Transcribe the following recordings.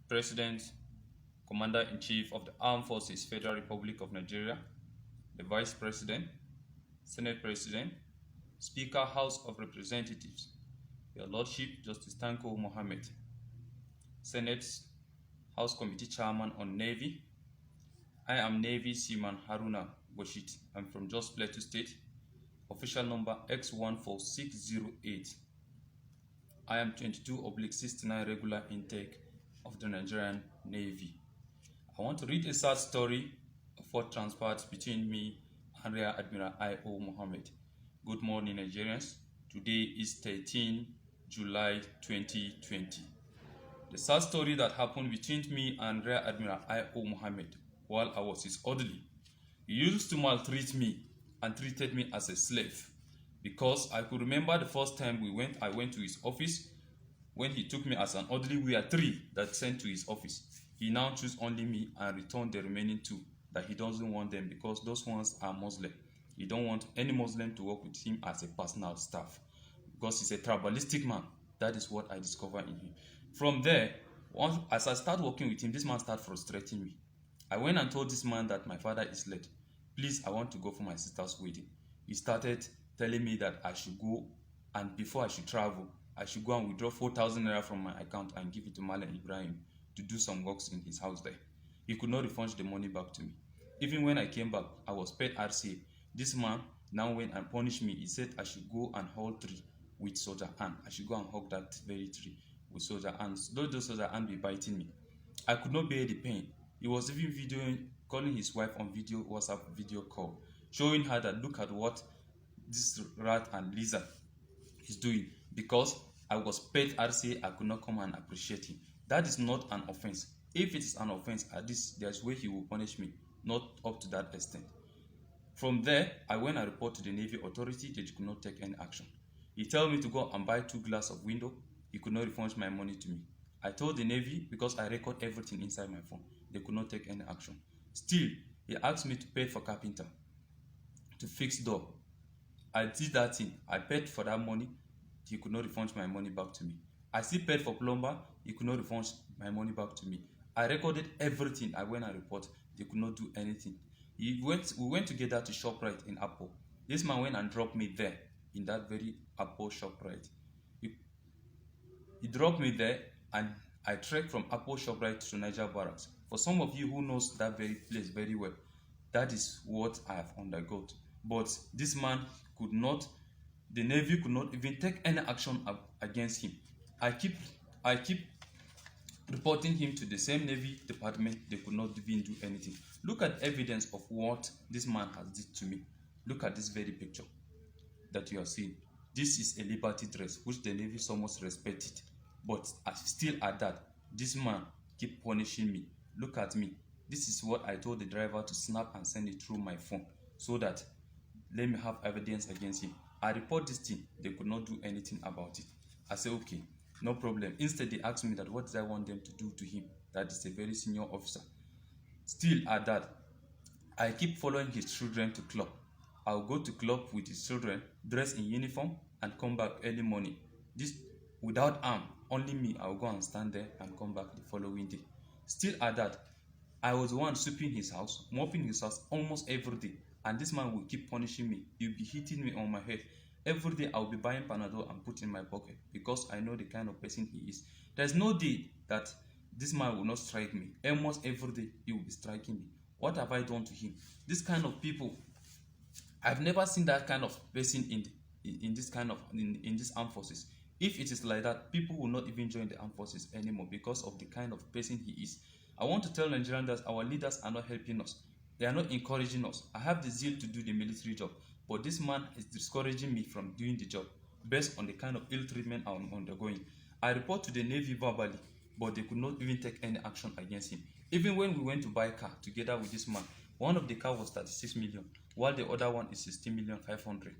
President, Commander-in-Chief of the Armed Forces, Federal Republic of Nigeria, the Vice President, Senate President, Speaker, House of Representatives, Your Lordship, Justice Tanko Mohammed, Senate House Committee Chairman on Navy. I am Navy Seaman Haruna Woshit. I'm from Jos Plateau State. Official number X14608. I am 22/69 regular intake of the Nigerian Navy. I want to read a sad story of what transpired between me and Rear Admiral IO Mohammed. Good morning, Nigerians. Today is 13 July 2020. The sad story that happened between me and Rear Admiral IO Mohammed while I was his orderly. He used to maltreat me and treated me as a slave, because I could remember the first time I went to his office. When he took me as an orderly, we are 3 that sent to his office. He now chose only me and returned the remaining 2 that he doesn't want them because those ones are Muslim. He don't want any Muslim to work with him as a personal staff because he's a tribalistic man. That is what I discovered in him. From there, as I start working with him, this man started frustrating me. I went and told this man that my father is late. Please, I want to go for my sister's wedding. He started telling me that I should go, and before I should travel, I should go and withdraw 4,000 naira from my account and give it to Malam Ibrahim to do some works in his house there. He could not refund the money back to me. Even when I came back, I was paid RCA. This man now went and punished me. He said I should go and hold tree with soldier ant. I should go and hug that very tree with soldier ants. Those soldier ants be biting me. I could not bear the pain. He was even calling his wife on WhatsApp video call, showing her that look at what this rat and lizard is doing. Because I was paid RCA, I could not come and appreciate him. That is not an offense. If it is an offense, at least there's way he will punish me, not up to that extent. From there, I went and reported to the Navy authority. They could not take any action. He told me to go and buy 2 glass of window. He could not refund my money to me. I told the Navy, because I record everything inside my phone, they could not take any action. Still, he asked me to pay for carpenter to fix door. I did that thing. I paid for that money. He could not refund my money back to me. I still paid for plumber. He could not refund my money back to me. I recorded everything. I went and reported. They could not do anything. We went together to ShopRite in Apple. This man went and dropped me there in that very Apple ShopRite. He dropped me there, and I trekked from Apple ShopRite to Niger Barracks. For some of you who knows that very place very well, that is what I have undergone. But this man could not, the Navy could not even take any action against him. I keep reporting him to the same Navy department. They could not even do anything. Look at evidence of what this man has did to me. Look at this very picture that you are seeing. This is a liberty dress which the Navy so much respected, but still at that, this man keep punishing me. Look at me. This is what I told the driver to snap and send it through my phone, so that let me have evidence against him. I report this thing. They could not do anything about it. I say okay, no problem. Instead, they asked me that what did I want them to do to him. That is a very senior officer. Still at that, I keep following his children to club. I'll go to club with his children, dress in uniform, and come back early morning. This without arm, only me. I'll go and stand there and come back the following day. Still at that, I was the one sweeping his house, mopping his house almost every day. And this man will keep punishing me. He'll be hitting me on my head. Every day I'll be buying Panadol and put in my pocket because I know the kind of person he is. There's no day that this man will not strike me. Almost every day he will be striking me. What have I done to him? This kind of people, I've never seen that kind of person in this armed forces. If it is like that, people will not even join the armed forces anymore because of the kind of person he is. I want to tell Nigerians that our leaders are not helping us. They are not encouraging us. I have the zeal to do the military job, but this man is discouraging me from doing the job based on the kind of ill treatment I'm undergoing. I report to the Navy verbally, but they could not even take any action against him. Even when we went to buy a car together with this man, one of the car was 36 million, while the other one is 16,500,000.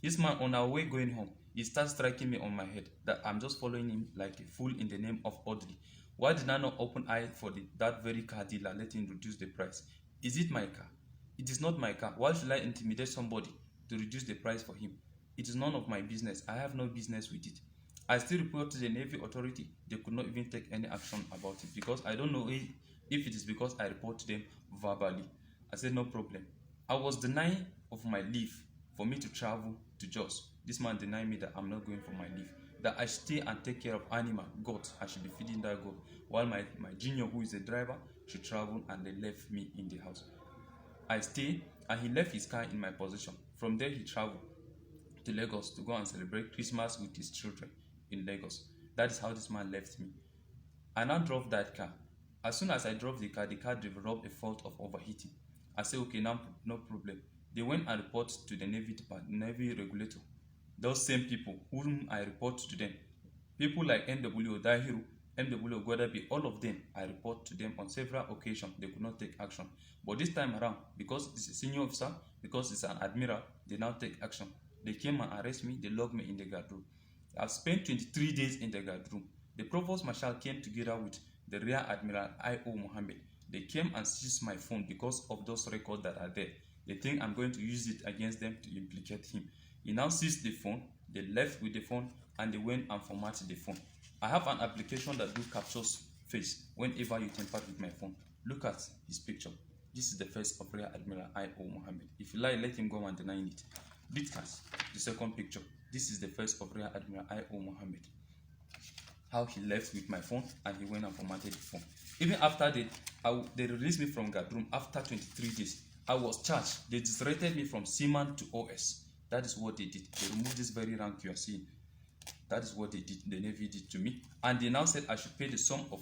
This man, on our way going home, he starts striking me on my head that I'm just following him like a fool in the name of orderly. Why did I not open eye for that very car dealer, let him reduce the price? Is it my car? It is not my car. Why should I intimidate somebody to reduce the price for him? It is none of my business. I have no business with it. I still report to the Navy authority. They could not even take any action about it because I don't know if it is because I report to them verbally. I said, no problem. I was denying of my leave for me to travel to Jos. This man denied me that I'm not going for my leave, that I stay and take care of animal, goats. I should be feeding that goat, while my junior, who is a driver, should travel, and they left me in the house. I stayed, and he left his car in my possession. From there, he traveled to Lagos to go and celebrate Christmas with his children in Lagos. That is how this man left me. I now drove that car. As soon as I drove the car developed a fault of overheating. I said, okay, now no problem. They went and reported to the Navy department, Navy regulator. Those same people whom I report to them, people like NW Dahiru, MW Gwadabi, all of them, I report to them on several occasions. They could not take action. But this time around, because it's a senior officer, because it's an admiral, they now take action. They came and arrested me. They locked me in the guard room. I've spent 23 days in the guard room. The Provost Marshal came together with the Rear Admiral IO Mohammed. They came and seized my phone because of those records that are there. They think I'm going to use it against them to implicate him. He now seized the phone. They left with the phone and they went and formatted the phone. I have an application that captures face whenever you tamper with my phone. Look at his picture. This is the face of Rear Admiral IO Mohammed. If you like, let him go and deny it. Look at the second picture. This is the face of Rear Admiral IO Mohammed. How he left with my phone and he went and formatted the phone. Even after they released me from guard room after 23 days, I was charged. They disrated me from Seaman to OS. That is what they did. They removed this very rank you are seeing. That is what they did. The Navy did to me. And they now said I should pay the sum of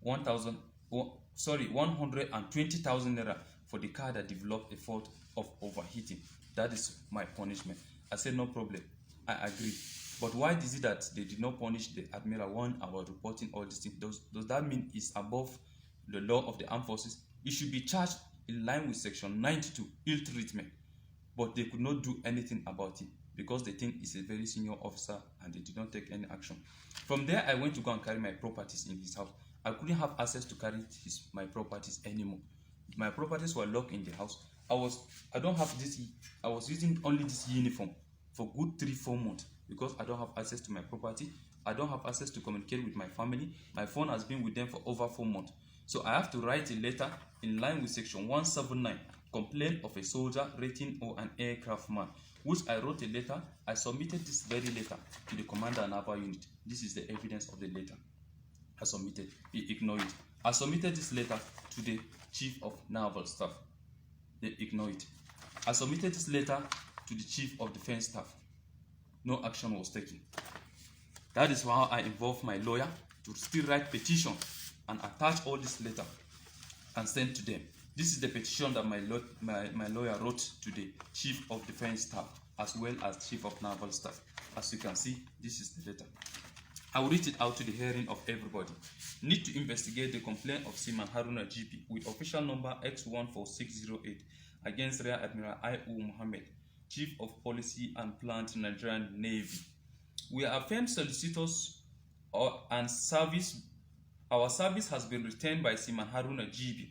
120,000 naira for the car that developed a fault of overheating. That is my punishment. I said, no problem. I agree. But why is it that they did not punish the Admiral one about reporting all these things? Does that mean it's above the law of the armed forces? It should be charged in line with section 92, ill treatment. But they could not do anything about it because they think he's a very senior officer and they did not take any action. From there, I went to go and carry my properties in his house. I couldn't have access to carry my properties anymore. My properties were locked in the house. I was using only this uniform for good 3-4 months because I don't have access to my property. I don't have access to communicate with my family. My phone has been with them for over 4 months. So I have to write a letter in line with section 179, complaint of a soldier, rating or an aircraft man, which I wrote a letter. I submitted this very letter to the Commander Naval Unit. This is the evidence of the letter I submitted. He ignored it. I submitted this letter to the Chief of Naval Staff. They ignored it. I submitted this letter to the Chief of Defense Staff. No action was taken. That is why I involved my lawyer to still write petition and attach all this letter and send to them. This is the petition that my lawyer wrote to the Chief of Defense Staff as well as Chief of Naval Staff. As you can see, this is the letter. I will read it out to the hearing of everybody. Need to investigate the complaint of Seaman Haruna GP with official number X14608 against Rear Admiral IO Mohammed, Chief of Policy and Plant, Nigerian Navy. We are firm solicitors and service. Our service has been retained by Seaman Haruna GB,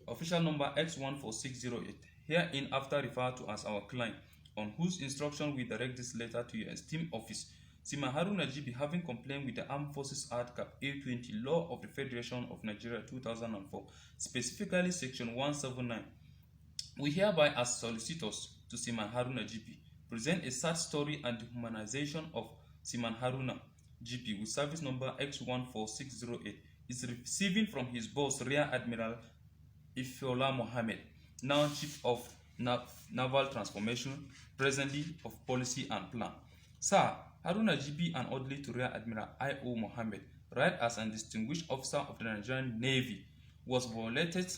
official number X14608, herein after referred to as our client, on whose instruction we direct this letter to your esteemed office. Seaman Haruna GB, having complained with the Armed Forces Act Cap A20, Law of the Federation of Nigeria 2004, specifically Section 179. We hereby, as solicitors to Seaman Haruna GP, present a sad story and dehumanization of Seaman Haruna GP with service number X14608 is receiving from his boss, Rear Admiral IO Mohammed, now Chief of Naval Transformation, presently of Policy and Plan. Sir, Haruna GP and orderly to Rear Admiral IO Mohammed, right as an distinguished officer of the Nigerian Navy, was violated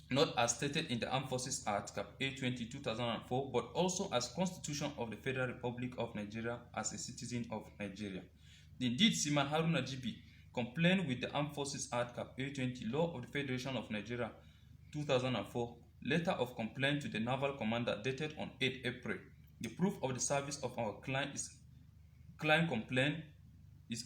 not as stated in the Armed Forces Act Cap A20 2004, but also as Constitution of the Federal Republic of Nigeria as a citizen of Nigeria. Indeed, Seaman Haruna GB complained with the Armed Forces Act Cap A20, Law of the Federation of Nigeria 2004, letter of complaint to the Naval Commander dated on 8 April. The proof of the service of our client complaint is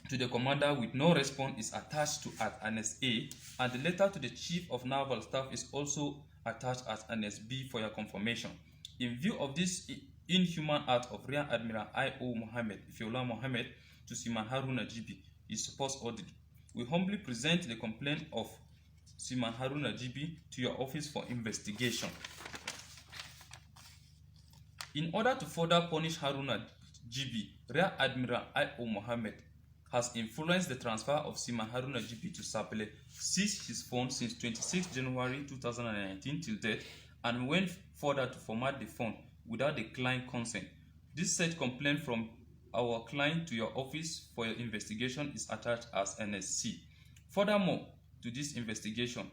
to the Commander with no response is attached to at Annex A, and the letter to the Chief of Naval Staff is also attached as Annex B for your confirmation. In view of this inhuman act of Rear Admiral IO Mohammed, Mohammed, to Seaman Haruna GB is supposed audit. We humbly present the complaint of Seaman Haruna GB to your office for investigation. In order to further punish Haruna GB, Rear Admiral IO Mohammed has influenced the transfer of Seaman Haruna GB to Sapele, seized his phone since 26 January 2019 till date, and went further to format the phone without the client consent. This said complaint from our client to your office for your investigation is attached as NSC. Furthermore, to this investigation,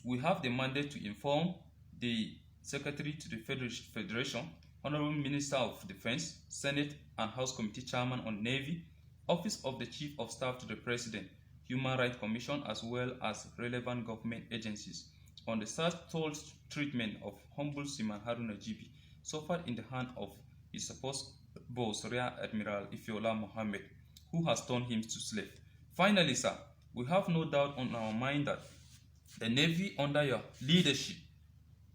we have the mandate to inform the Secretary to the Federation, Honorable Minister of Defense, Senate and House Committee Chairman on Navy, Office of the Chief of Staff to the President, Human Rights Commission, as well as relevant government agencies on the sad treatment of humble Seaman Haruna GB suffered in the hand of his supposed boss, Rear Admiral IO Mohammed, who has turned him to slave. Finally, sir, we have no doubt on our mind that the Navy, under your leadership,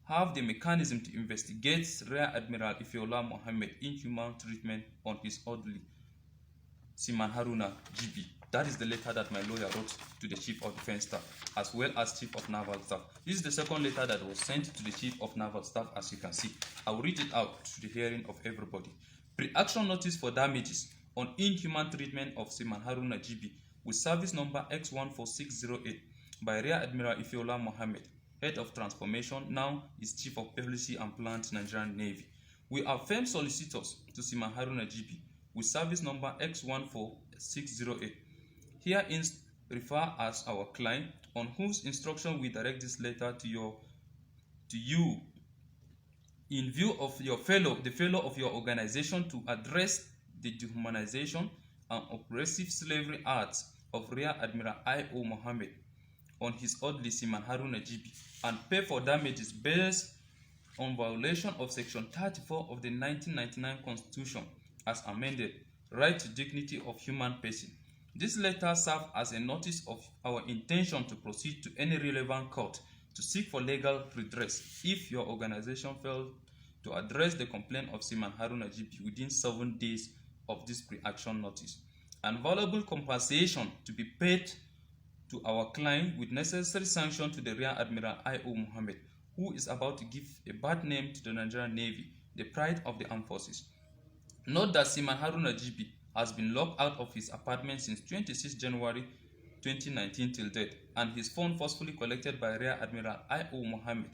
have the mechanism to investigate Rear Admiral IO Mohammed inhuman treatment on his orderly, Seaman Haruna GB. That is the letter that my lawyer wrote to the Chief of Defense Staff, as well as Chief of Naval Staff. This is the second letter that was sent to the Chief of Naval Staff, as you can see. I will read it out to the hearing of everybody. Pre-action notice for damages on inhuman treatment of Seaman Haruna GB with service number X14608 by Rear Admiral IO Mohammed, Head of Transformation, now is Chief of Policy and Plant, Nigerian Navy. We are firm solicitors to Seaman Haruna GB with service number X14608. Herein refer as our client, on whose instruction we direct this letter to you in view of the failure of your organization to address the dehumanization and oppressive slavery acts of Rear Admiral IO Mohammed on his orderly Seaman Haruna GB and pay for damages based on violation of Section 34 of the 1999 Constitution as amended, right to dignity of human person. This letter serves as a notice of our intention to proceed to any relevant court to seek for legal redress if your organization failed to address the complaint of Seaman Haruna GB within 7 days of this pre-action notice, and valuable compensation to be paid to our client with necessary sanction to the Rear Admiral IO Mohammed, who is about to give a bad name to the Nigerian Navy, the pride of the armed forces. Note that Seaman Haruna GB has been locked out of his apartment since 26 January 2019 till date, and his phone forcefully collected by Rear Admiral IO Mohammed,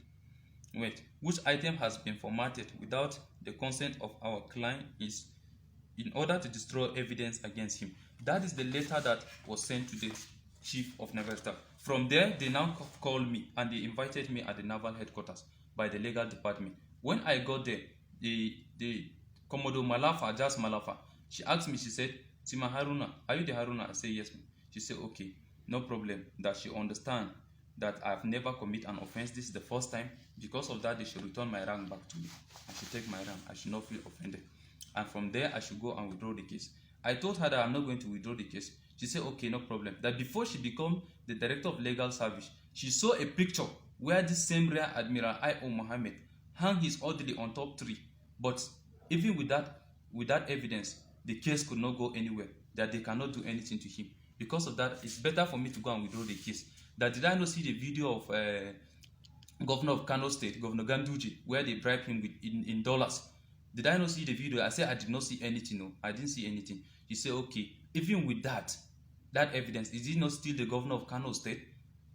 which item has been formatted without the consent of our client is in order to destroy evidence against him. That is the letter that was sent to the Chief of Naval Staff. From there, they now called me and they invited me at the Naval Headquarters by the legal department. When I got there, the Commodore Malafa, Jas Malafa, she asked me, she said, Seaman Haruna, are you the Haruna? I said, yes, ma'am. She said, okay, no problem, that she understands that I've never committed an offense. This is the first time. Because of that, they should return my rank back to me. I should take my rank. I should not feel offended. And from there, I should go and withdraw the case. I told her that I'm not going to withdraw the case. She said, okay, no problem. That before she became the Director of Legal Service, she saw a picture where this same Rear Admiral IO Mohammed hung his orderly on top tree. But even with that evidence, the case could not go anywhere, that they cannot do anything to him. Because of that, it's better for me to go and withdraw the case. That did I not see the video of Governor of Kano State, Governor Ganduje, where they bribed him with in dollars? Did I not see the video? I said I did not see anything. No, I didn't see anything. He said, okay, even with that evidence, is he not still the Governor of Kano State?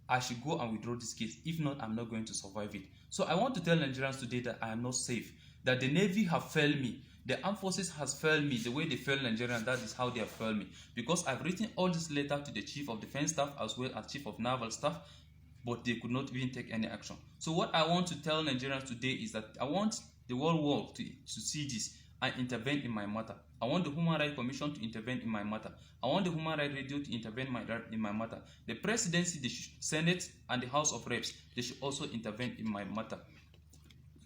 I should go and withdraw this case. If not, I'm not going to survive it. So I want to tell Nigerians today that I am not safe, that the Navy have failed me. The armed forces has failed me the way they failed Nigerians. That is how they have failed me. Because I've written all this letter to the Chief of Defense Staff as well as Chief of Naval Staff, but they could not even take any action. So what I want to tell Nigerians today is that I want the whole world to see this and intervene in my matter. I want the Human Rights Commission to intervene in my matter. I want the Human Rights Radio to intervene in my matter. The Presidency, the Senate, and the House of Reps, they should also intervene in my matter.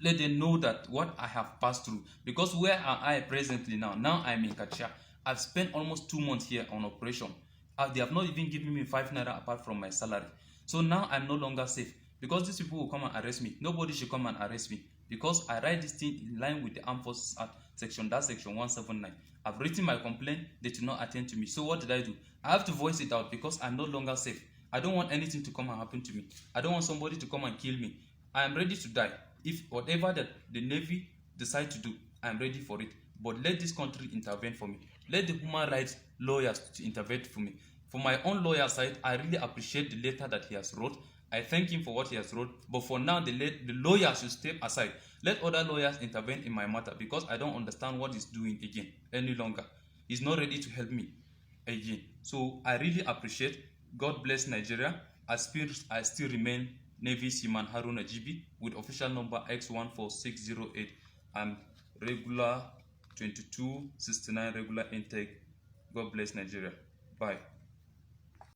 Let them know that what I have passed through. Because where am I presently now? Now I'm in Kacha. I've spent almost 2 months here on operation. They have not even given me 5 naira apart from my salary. So now I'm no longer safe. Because these people will come and arrest me. Nobody should come and arrest me. because I write this thing in line with the Armed Forces Act, section 179. I've written my complaint, they did not attend to me. So what did I do? I have to voice it out because I'm no longer safe. I don't want anything to come and happen to me. I don't want somebody to come and kill me. I am ready to die. If whatever that the Navy decide to do, I am ready for it. But let this country intervene for me. Let the human rights lawyers to intervene for me. For my own lawyer side, I really appreciate the letter that he has wrote. I thank him for what he has wrote. But for now, the lawyer should step aside. Let other lawyers intervene in my matter because I don't understand what he's doing again any longer. He's not ready to help me again. So I really appreciate. God bless Nigeria. I still remain Navy Seaman Haruna GB with official number X14608 and regular 2269 regular intake. God bless Nigeria. Bye.